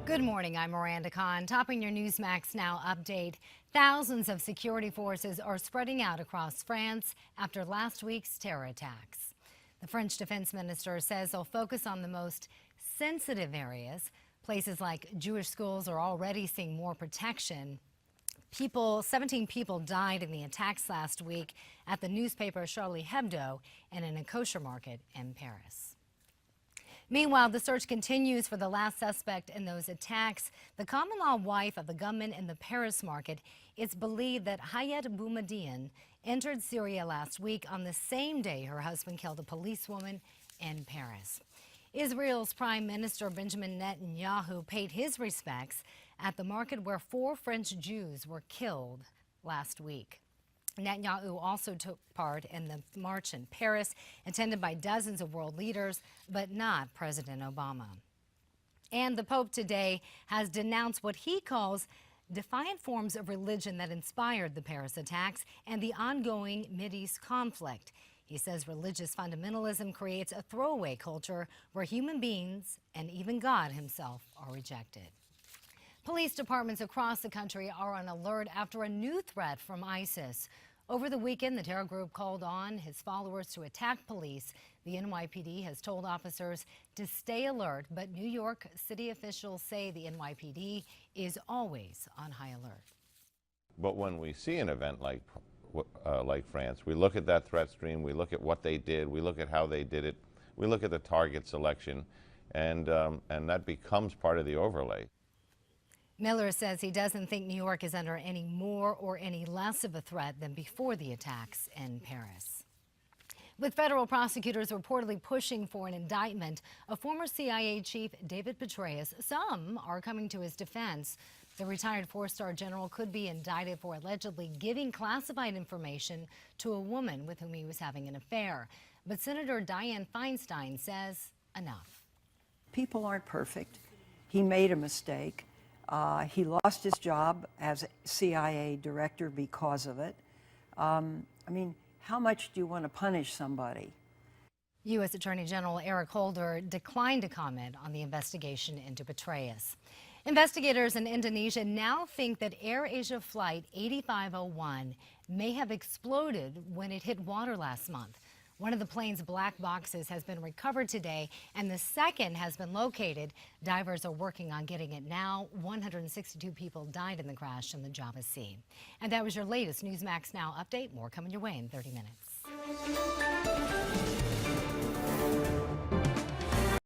Good morning, I'm Miranda. Topping your Newsmax Now update. Thousands of security forces are spreading out across France after last week's terror attacks. The French defense minister says they'll focus on the most sensitive areas. Places like Jewish schools are already seeing more protection. 17 people died in the attacks last week at the newspaper Charlie Hebdo and in a kosher market in Paris. Meanwhile, the search continues for the last suspect in those attacks. The common-law wife of the gunman in the Paris market. It's believed that Hayat Boumediene entered Syria last week on the same day her husband killed a policewoman in Paris. Israel's Prime Minister Benjamin Netanyahu paid his respects at the market where 4 French Jews were killed last week. Netanyahu also took part in the march in Paris, attended by dozens of world leaders, but not President Obama. And the Pope today has denounced what he calls defiant forms of religion that inspired the Paris attacks and the ongoing Mideast conflict. He says religious fundamentalism creates a throwaway culture where human beings and even God himself are rejected. Police departments across the country are on alert after a new threat from ISIS. Over the weekend, the terror group called on his followers to attack police. The NYPD has told officers to stay alert, but New York City officials say the NYPD is always on high alert. But when we see an event like France, we look at that threat stream, we look at what they did, we look at how they did it, we look at the target selection, and that becomes part of the overlay. Miller says he doesn't think New York is under any more or any less of a threat than before the attacks in Paris. With federal prosecutors reportedly pushing for an indictment of former CIA chief David Petraeus, some are coming to his defense. The retired 4-star general could be indicted for allegedly giving classified information to a woman with whom he was having an affair. But Senator Dianne Feinstein says enough. People aren't perfect. He made a mistake. He lost his job as CIA director because of it. I mean, how much do you want to punish somebody? U.S. Attorney General Eric Holder declined to comment on the investigation into Petraeus. Investigators in Indonesia now think that AirAsia Flight 8501 may have exploded when it hit water last month. One of the plane's black boxes has been recovered today, and the second has been located. Divers are working on getting it now. 162 people died in the crash in the Java Sea. And that was your latest Newsmax Now update. More coming your way in 30 minutes.